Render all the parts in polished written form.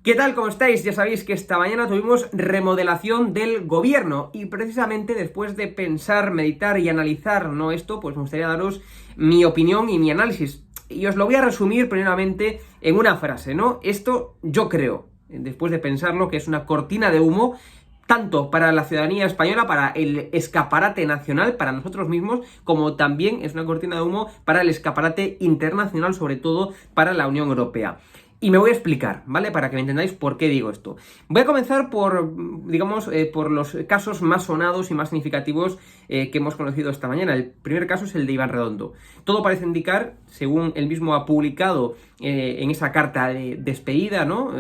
¿Qué tal? ¿Cómo estáis? Ya sabéis que esta mañana tuvimos remodelación del gobierno y precisamente después de pensar, meditar y analizar, ¿no?, esto, pues me gustaría daros mi opinión y mi análisis. Y os lo voy a resumir primeramente en una frase, ¿no? Esto yo creo, después de pensarlo, que es una cortina de humo tanto para la ciudadanía española, para el escaparate nacional, para nosotros mismos, como también es una cortina de humo para el escaparate internacional, sobre todo para la Unión Europea. Y me voy a explicar, ¿vale? Para que me entendáis por qué digo esto. Voy a comenzar por, digamos, por los casos más sonados y más significativos que hemos conocido esta mañana. El primer caso es el de Iván Redondo. Todo parece indicar, según él mismo ha publicado en esa carta de despedida, ¿no?,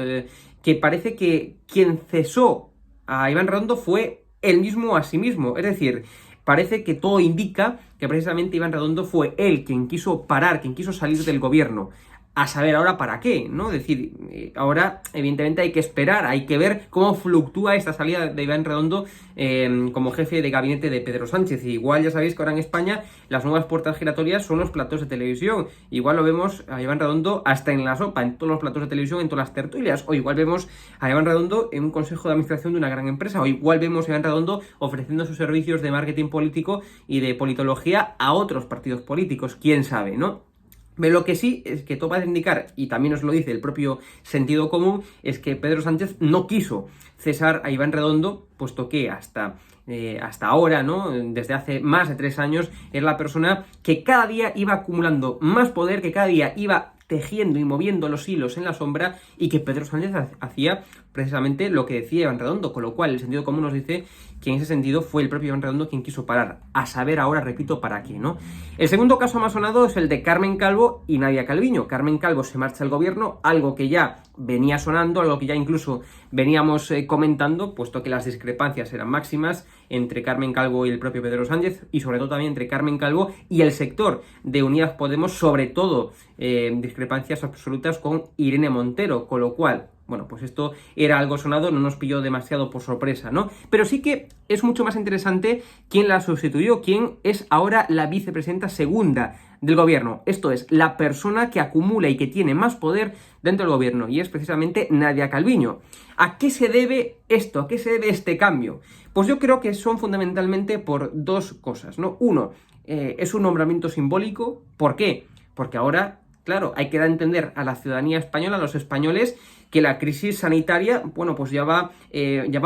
que parece que quien cesó a Iván Redondo fue él mismo a sí mismo. Es decir, parece que todo indica que precisamente Iván Redondo fue él quien quiso parar, quien quiso salir del gobierno. A saber ahora para qué, ¿no? Es decir, ahora evidentemente hay que esperar, hay que ver cómo fluctúa esta salida de Iván Redondo como jefe de gabinete de Pedro Sánchez. Y igual ya sabéis que ahora en España las nuevas puertas giratorias son los platos de televisión. Igual lo vemos a Iván Redondo hasta en la sopa, en todos los platos de televisión, en todas las tertulias. O igual vemos a Iván Redondo en un consejo de administración de una gran empresa. O igual vemos a Iván Redondo ofreciendo sus servicios de marketing político y de politología a otros partidos políticos. ¿Quién sabe, no? Pero lo que sí es que todo parece indicar, y también os lo dice el propio sentido común, es que Pedro Sánchez no quiso cesar a Iván Redondo, puesto que hasta ahora, ¿no?, desde hace más de 3 años, era la persona que cada día iba acumulando más poder, que cada día iba tejiendo y moviendo los hilos en la sombra, y que Pedro Sánchez hacía precisamente lo que decía Iván Redondo, con lo cual el sentido común nos dice que en ese sentido fue el propio Iván Redondo quien quiso parar, a saber ahora, repito, para qué, ¿no? El segundo caso más sonado es el de Carmen Calvo y Nadia Calviño. Carmen Calvo se marcha al gobierno, algo que ya venía sonando, algo que ya incluso veníamos comentando, puesto que las discrepancias eran máximas entre Carmen Calvo y el propio Pedro Sánchez, y sobre todo también entre Carmen Calvo y el sector de Unidas Podemos, sobre todo discrepancias absolutas con Irene Montero, con lo cual, bueno, pues esto era algo sonado, no nos pilló demasiado por sorpresa, ¿no? Pero sí que es mucho más interesante quién la sustituyó, quién es ahora la vicepresidenta segunda del gobierno. Esto es, la persona que acumula y que tiene más poder dentro del gobierno, y es precisamente Nadia Calviño. ¿A qué se debe esto? ¿A qué se debe este cambio? Pues yo creo que son fundamentalmente por dos cosas, ¿no? Uno, es un nombramiento simbólico. ¿Por qué? Porque ahora, claro, hay que dar a entender a la ciudadanía española, a los españoles, que la crisis sanitaria, bueno, pues ya va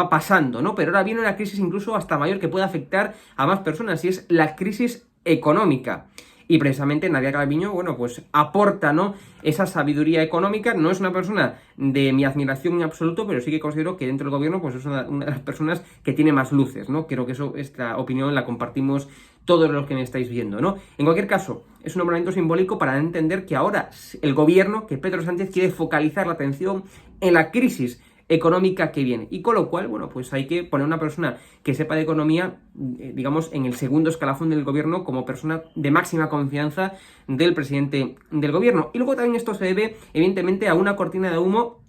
pasando, ¿no? Pero ahora viene una crisis incluso hasta mayor que puede afectar a más personas, y es la crisis económica. Y precisamente Nadia Calviño, bueno, pues aporta, ¿no?, esa sabiduría económica. No es una persona de mi admiración en absoluto, pero sí que considero que dentro del gobierno pues es una de las personas que tiene más luces, ¿no? Creo que esta opinión la compartimos todos los que me estáis viendo, ¿no? En cualquier caso, es un nombramiento simbólico para entender que ahora el gobierno, que Pedro Sánchez quiere focalizar la atención en la crisis económica que viene, y con lo cual, bueno, pues hay que poner una persona que sepa de economía, digamos, en el segundo escalafón del gobierno, como persona de máxima confianza del presidente del gobierno. Y luego también esto se debe, evidentemente, a una cortina de humo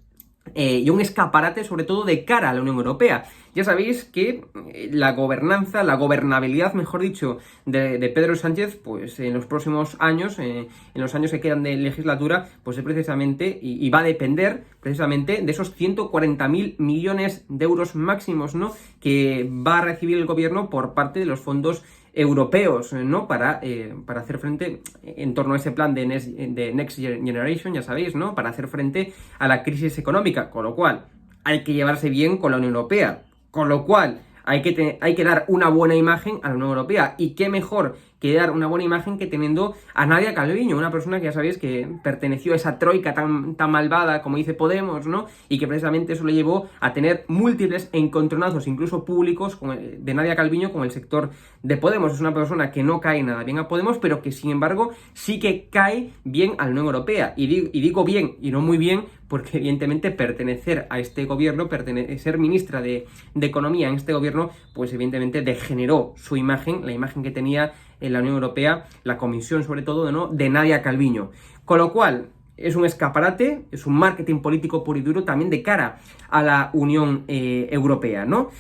y un escaparate, sobre todo de cara a la Unión Europea. Ya sabéis que la gobernanza, la gobernabilidad, mejor dicho, de Pedro Sánchez, pues en los próximos años, en los años que quedan de legislatura, pues es precisamente, y va a depender precisamente de esos 140.000 millones de euros máximos, ¿no?, que va a recibir el gobierno por parte de los fondos europeos, ¿no?, para hacer frente, en torno a ese plan de Next Generation, ya sabéis, ¿no?, para hacer frente a la crisis económica, con lo cual hay que llevarse bien con la Unión Europea, con lo cual hay que dar una buena imagen a la Unión Europea, y qué mejor que dar una buena imagen que teniendo a Nadia Calviño, una persona que ya sabéis que perteneció a esa troika tan malvada como dice Podemos, ¿no?, y que precisamente eso le llevó a tener múltiples encontronazos, incluso públicos, de Nadia Calviño con el sector de Podemos. Es una persona que no cae nada bien a Podemos, pero que sin embargo sí que cae bien a la Unión Europea, y digo bien y no muy bien, porque evidentemente pertenecer a este gobierno, ser ministra de Economía en este gobierno, pues evidentemente degeneró su imagen, la imagen que tenía en la Unión Europea, la Comisión sobre todo, ¿no?, de Nadia Calviño. Con lo cual, es un escaparate, es un marketing político puro y duro también de cara a la Unión Europea, ¿no?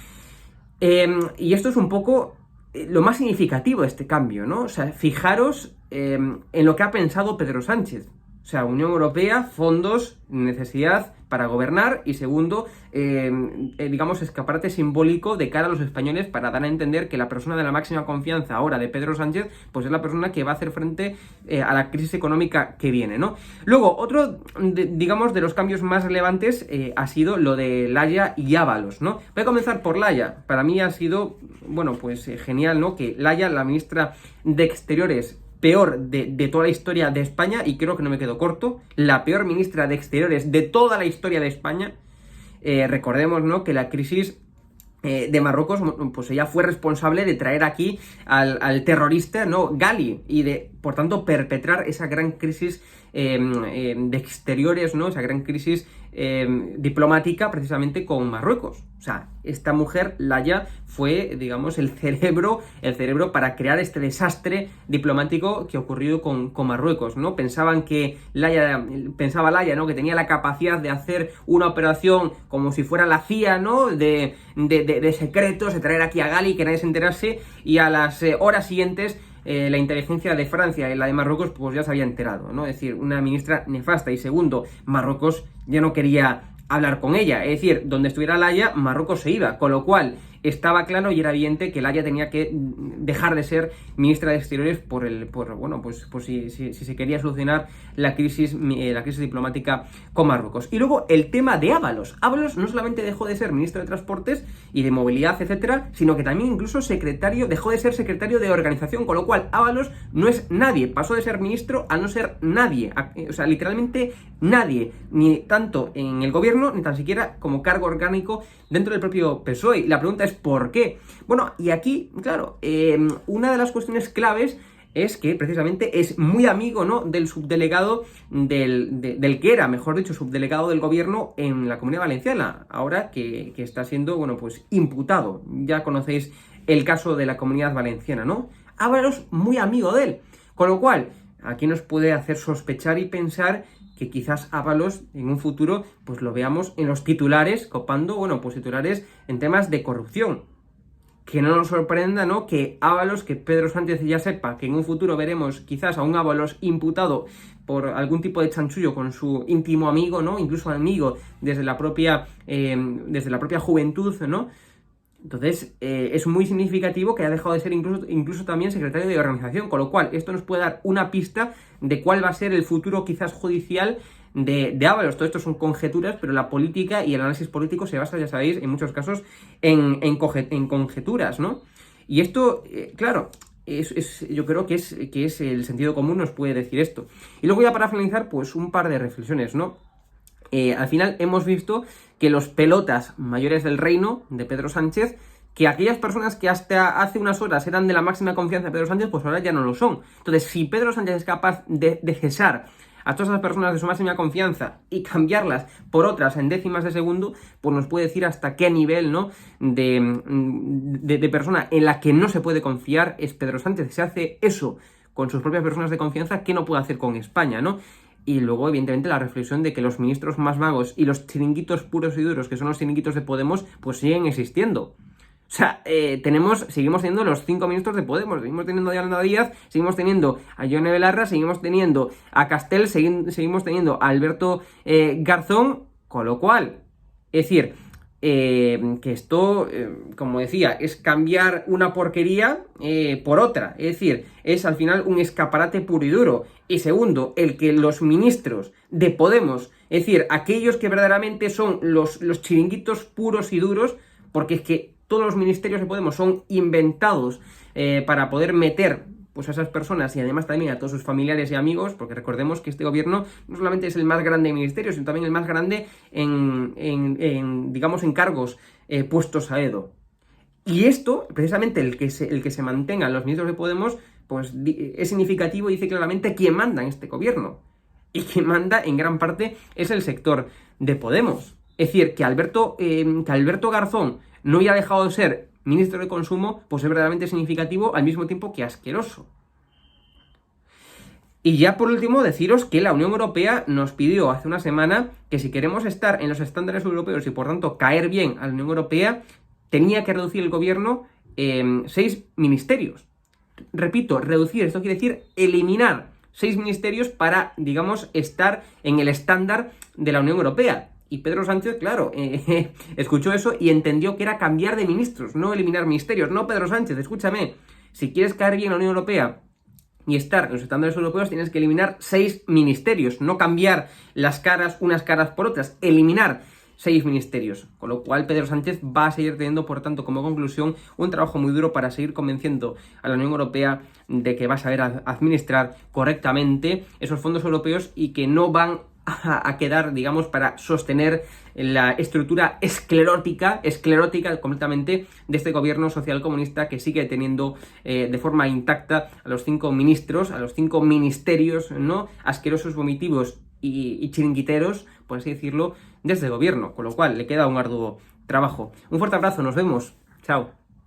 Y esto es un poco lo más significativo de este cambio, ¿no? O sea, fijaros en lo que ha pensado Pedro Sánchez. O sea, Unión Europea, fondos, necesidad para gobernar y segundo, digamos, escaparate simbólico de cara a los españoles para dar a entender que la persona de la máxima confianza ahora de Pedro Sánchez, pues es la persona que va a hacer frente a la crisis económica que viene, ¿no? Luego, otro, digamos, de los cambios más relevantes ha sido lo de Laia y Ábalos, ¿no? Voy a comenzar por Laia. Para mí ha sido, bueno, pues genial, ¿no? Que Laia, la ministra de Exteriores, peor de toda la historia de España, y creo que no me quedo corto, la peor ministra de Exteriores de toda la historia de España. Recordemos, ¿no?, que la crisis de Marruecos, pues ella fue responsable de traer aquí al terrorista, ¿no?, Ghali, y de, por tanto, perpetrar esa gran crisis de exteriores, ¿no?, esa gran crisis diplomática precisamente con Marruecos. O sea, esta mujer, Laia, fue, digamos, el cerebro para crear este desastre diplomático que ha ocurrido con Marruecos, ¿no? Pensaba Laia, ¿no?, que tenía la capacidad de hacer una operación como si fuera la CIA, ¿no?, de secretos, de traer aquí a Ghali, que nadie se enterase, y a las horas siguientes la inteligencia de Francia y la de Marruecos pues ya se había enterado, ¿no? Es decir, una ministra nefasta. Y segundo, Marruecos ya no quería hablar con ella, es decir, donde estuviera Laia, Marruecos se iba, con lo cual estaba claro y era evidente que Laia tenía que dejar de ser ministra de Exteriores si se quería solucionar la crisis diplomática con Marruecos. Y luego el tema de Ábalos. Ábalos no solamente dejó de ser ministro de Transportes y de Movilidad, etcétera, sino que también incluso dejó de ser secretario de Organización, con lo cual Ábalos no es nadie, pasó de ser ministro a no ser nadie, o sea, literalmente nadie, ni tanto en el gobierno, ni tan siquiera como cargo orgánico dentro del propio PSOE. Y la pregunta es ¿por qué? Bueno, y aquí, claro, una de las cuestiones claves es que precisamente es muy amigo, ¿no?, del subdelegado, del que era, mejor dicho, subdelegado del gobierno en la Comunidad Valenciana, ahora que está siendo, bueno, pues imputado. Ya conocéis el caso de la Comunidad Valenciana, ¿no? Ábalos muy amigo de él, con lo cual, aquí nos puede hacer sospechar y pensar que quizás Ábalos en un futuro pues lo veamos en los titulares, copando, bueno, pues titulares en temas de corrupción. Que no nos sorprenda, ¿no?, que Ábalos, que Pedro Sánchez ya sepa que en un futuro veremos quizás a un Ábalos imputado por algún tipo de chanchullo con su íntimo amigo, ¿no?, incluso amigo desde la propia juventud, ¿no? Entonces, es muy significativo que haya dejado de ser incluso también secretario de Organización, con lo cual esto nos puede dar una pista de cuál va a ser el futuro quizás judicial de Ábalos. Todo esto son conjeturas, pero la política y el análisis político se basa, ya sabéis, en muchos casos en conjeturas, ¿no? Y esto, claro, yo creo que es el sentido común nos puede decir esto. Y luego ya para finalizar, pues un par de reflexiones, ¿no? Al final hemos visto que los pelotas mayores del reino de Pedro Sánchez, que aquellas personas que hasta hace unas horas eran de la máxima confianza de Pedro Sánchez, pues ahora ya no lo son. Entonces, si Pedro Sánchez es capaz de cesar a todas esas personas de su máxima confianza y cambiarlas por otras en décimas de segundo, pues nos puede decir hasta qué nivel, ¿no?, de persona en la que no se puede confiar es Pedro Sánchez. Si hace eso con sus propias personas de confianza, ¿qué no puede hacer con España, ¿no? Y luego, evidentemente, la reflexión de que los ministros más vagos y los chiringuitos puros y duros, que son los chiringuitos de Podemos, pues siguen existiendo. O sea, seguimos teniendo los 5 ministros de Podemos, seguimos teniendo a Yolanda Díaz, seguimos teniendo a Yone Belarra, seguimos teniendo a Castel, seguimos teniendo a Alberto Garzón, con lo cual, es decir, que esto, como decía, es cambiar una porquería por otra, es decir, es al final un escaparate puro y duro. Y segundo, el que los ministros de Podemos, es decir, aquellos que verdaderamente son los chiringuitos puros y duros, porque es que todos los ministerios de Podemos son inventados para poder meter pues a esas personas y además también a todos sus familiares y amigos, porque recordemos que este gobierno no solamente es el más grande en ministerios, sino también el más grande digamos, en cargos puestos a dedo. Y esto, precisamente el que se mantengan los ministros de Podemos, pues es significativo y dice claramente quién manda en este gobierno. Y quien manda en gran parte es el sector de Podemos. Es decir, que Alberto Garzón no haya dejado de ser ministro de Consumo, pues es verdaderamente significativo al mismo tiempo que asqueroso. Y ya por último deciros que la Unión Europea nos pidió hace una semana que si queremos estar en los estándares europeos y por tanto caer bien a la Unión Europea, tenía que reducir el gobierno 6 ministerios. Repito, reducir, esto quiere decir eliminar 6 ministerios para, digamos, estar en el estándar de la Unión Europea. Y Pedro Sánchez, claro, escuchó eso y entendió que era cambiar de ministros, no eliminar ministerios. No, Pedro Sánchez, escúchame, si quieres caer bien en la Unión Europea y estar en los estándares europeos, tienes que eliminar 6 ministerios, no cambiar las caras unas caras por otras, eliminar 6 ministerios, con lo cual Pedro Sánchez va a seguir teniendo, por tanto, como conclusión, un trabajo muy duro para seguir convenciendo a la Unión Europea de que va a saber administrar correctamente esos fondos europeos y que no van a quedar, digamos, para sostener la estructura esclerótica completamente de este gobierno social comunista que sigue teniendo de forma intacta a los 5 ministros, a los 5 ministerios, ¿no?, asquerosos, vomitivos y chiringuiteros, por así decirlo, desde el gobierno, con lo cual le queda un arduo trabajo. Un fuerte abrazo, nos vemos, chao.